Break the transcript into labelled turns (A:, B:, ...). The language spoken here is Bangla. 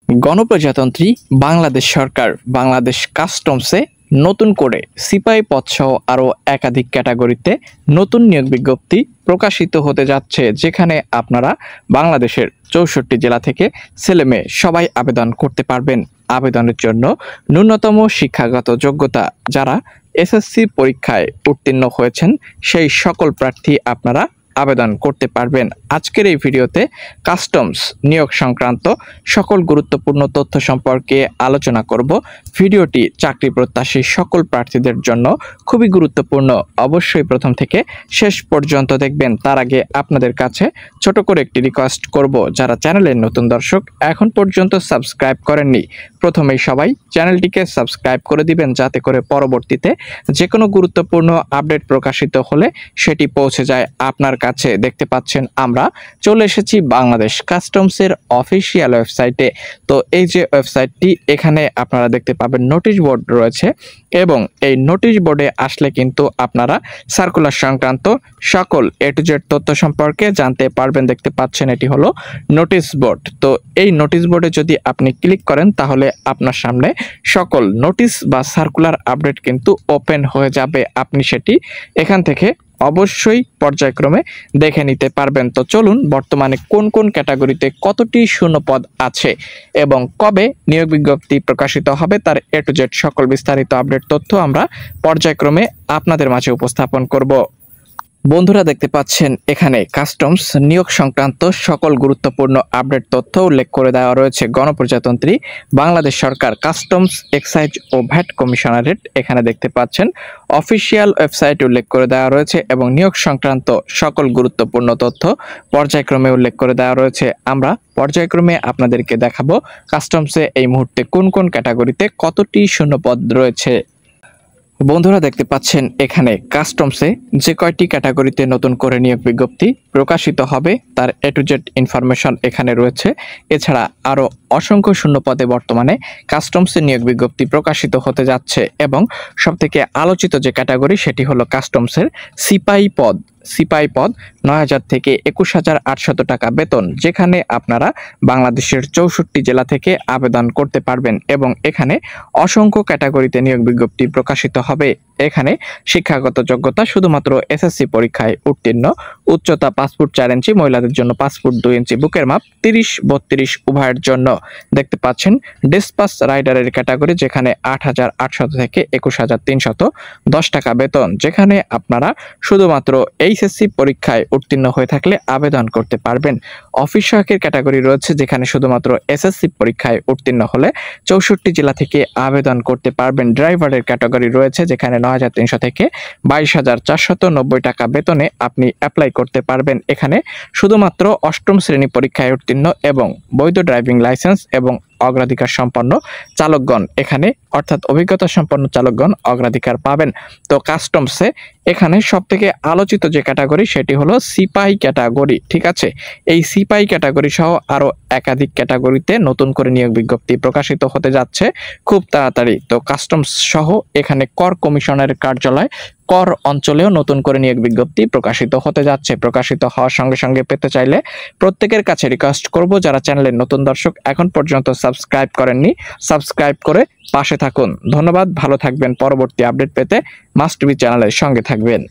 A: গণপ্রজাতন্ত্রী বাংলাদেশ সরকার বাংলাদেশ কাস্টমসে নতুন করে সিপাহী পদসহ আরও একাধিক ক্যাটাগরিতে নতুন নিয়োগ বিজ্ঞপ্তি প্রকাশিত হতে যাচ্ছে, যেখানে আপনারা বাংলাদেশের ৬৪ জেলা থেকে ছেলেমেয়ে সবাই আবেদন করতে পারবেন। আবেদনের জন্য ন্যূনতম শিক্ষাগত যোগ্যতা যারা এসএসসি পরীক্ষায় উত্তীর্ণ হয়েছেন সেই সকল প্রার্থী আপনারা আবেদন করতে পারবেন। আজকের এই ভিডিওতে কাস্টমস নিয়োগ সংক্রান্ত সকল গুরুত্বপূর্ণ তথ্য সম্পর্কে আলোচনা করব। ভিডিওটি চাকরি প্রত্যাশী সকল প্রার্থীদের জন্য খুবই গুরুত্বপূর্ণ, অবশ্যই প্রথম থেকে শেষ পর্যন্ত দেখবেন। তার আগে আপনাদের কাছে ছোট করে একটি রিকোয়েস্ট করব, যারা চ্যানেলের নতুন দর্শক এখন পর্যন্ত সাবস্ক্রাইব করেননি, প্রথমেই সবাই চ্যানেলটিকে সাবস্ক্রাইব করে দিবেন, যাতে করে পরবর্তীতে যে কোনো গুরুত্বপূর্ণ আপডেট প্রকাশিত হলে সেটি পৌঁছে যায় আপনার কাছে। দেখতে পাচ্ছেন আমরা চলে এসেছি বাংলাদেশ কাস্টমসের অফিসিয়াল ওয়েবসাইটে। তো এই যে ওয়েবসাইটটি, এখানে আপনারা দেখতে পাবেন নোটিশ বোর্ড রয়েছে, এবং এই নোটিশ বোর্ডে আসলে কিন্তু আপনারা সার্কুলার সংক্রান্ত সকল এ টু জেড তথ্য সম্পর্কে জানতে পারবেন। দেখতে পাচ্ছেন এটি হলো নোটিশ বোর্ড। তো এই নোটিশ বোর্ডে যদি আপনি ক্লিক করেন তাহলে আপনার সামনে সকল নোটিশ বা সার্কুলার আপডেট কিন্তু ওপেন হয়ে যাবে। আপনি সেটি এখান থেকে অবশ্যই পর্যায়ক্রমে দেখে নিতে পারবেন। তো চলুন, বর্তমানে কোন কোন ক্যাটাগরিতে কতটি শূন্যপদ আছে এবং কবে নিয়োগ বিজ্ঞপ্তি প্রকাশিত হবে তার এ টু জেড সকল বিস্তারিত আপডেট তথ্য আমরা পর্যায়ক্রমে আপনাদের মাঝে উপস্থাপন করব। বন্ধুরা, দেখতে পাচ্ছেন এখানে কাস্টমস নিয়োগ সংক্রান্ত সকল গুরুত্বপূর্ণ আপডেট তথ্য উল্লেখ করে দেওয়া রয়েছে। গণপ্রজাতন্ত্রী বাংলাদেশ সরকার কাস্টমস এক্সাইজ ও ভ্যাট কমিশনারেট এখানে দেখতে পাচ্ছেন অফিসিয়াল ওয়েবসাইট উল্লেখ করে দেওয়া রয়েছে, এবং নিয়োগ সংক্রান্ত সকল গুরুত্বপূর্ণ তথ্য পর্যায়ক্রমে উল্লেখ করে দেওয়া রয়েছে। আমরা পর্যায়ক্রমে আপনাদেরকে দেখাবো কাস্টমসে এই মুহূর্তে কোন কোন ক্যাটাগরিতে কতটি শূন্যপদ রয়েছে। বন্ধুরা, দেখতে পাচ্ছেন এখানে কাস্টমসে যে কয়টি ক্যাটাগরিতে নতুন করে নিয়োগ বিজ্ঞপ্তি প্রকাশিত হবে তার এ টু জেড ইনফরমেশন এখানে রয়েছে। এছাড়া আরও অসংখ্য শূন্যপদে বর্তমানে কাস্টমসে নিয়োগ বিজ্ঞপ্তি প্রকাশিত হতে যাচ্ছে, এবং সবথেকে আলোচিত যে ক্যাটাগরি সেটি হলো কাস্টমসের সিপাহী পদ। সিপাহী পদ ৯,০০০ থেকে ২১,৮০০ টাকা বেতন, যেখানে আপনারা বাংলাদেশের ৬৪ জেলা থেকে আবেদন করতে পারবেন, এবং এখানে অসংখ্য ক্যাটাগরিতে নিয়োগ বিজ্ঞপ্তি প্রকাশিত হবে। এখানে শিক্ষাগত যোগ্যতা শুধুমাত্র এসএসসি পরীক্ষায় উত্তীর্ণ, উচ্চতা ৫ ফুট ৪ ইঞ্চি, মহিলাদের জন্য ৫ ফুট ২ ইঞ্চি, বুকের মাপ ৩০-৩২ উভয়ের জন্য। দেখতে পাচ্ছেন ডিসপাস রাইডারের ক্যাটাগরি, যেখানে ৮,৮০০ থেকে ২১,৩১০ টাকা বেতন, যেখানে আপনারা শুধুমাত্র এইচএসসি পরীক্ষায় উত্তীর্ণ হয়ে থাকলে আবেদন করতে পারবেন। অফিস সহায়কের ক্যাটাগরি রয়েছে, যেখানে শুধুমাত্র এসএসসি পরীক্ষায় উত্তীর্ণ হলে ৬৪ জেলা থেকে আবেদন করতে পারবেন। ড্রাইভারের ক্যাটাগরি রয়েছে, যেখানে ৯,৩০০ থেকে ২২,৪৯০ টাকা বেতনে আপনি অ্যাপ্লাই করতে পারবেন। এখানে শুধুমাত্র অষ্টম শ্রেণী পরীক্ষায় উত্তীর্ণ এবং বৈধ ড্রাইভিং লাইসেন্স এবং অগ্রাধিকার সম্পন্ন চালকগণ এখানে, অর্থাৎ অভিজ্ঞতা সম্পন্ন চালকগণ অগ্রাধিকার পাবেন। তো কাস্টমসে এখানে সবথেকে আলোচিত যে ক্যাটাগরি সেটি হলো সিপাহী ক্যাটাগরি। ঠিক আছে, এই সিপাহী ক্যাটাগরি সহ আরও একাধিক ক্যাটাগরিতে নতুন করে নিয়োগ বিজ্ঞপ্তি প্রকাশিত হতে যাচ্ছে খুব তাড়াতাড়ি। তো কাস্টমস সহ এখানে কর কমিশনের কার্যালয় কর অঞ্চলেও নতুন করে নিয়োগ বিজ্ঞপ্তি প্রকাশিত হতে যাচ্ছে। প্রকাশিত হওয়ার সঙ্গে সঙ্গে পেতে চাইলে প্রত্যেকের কাছে রিকোয়েস্ট করব, যারা চ্যানেলের নতুন দর্শক এখন পর্যন্ত সাবস্ক্রাইব করেননি, সাবস্ক্রাইব করে পাশে থাকুন। ধন্যবাদ, ভালো থাকবেন। পরবর্তী আপডেট পেতে মাস্ট বি চ্যানেলের সঙ্গে থাকবেন।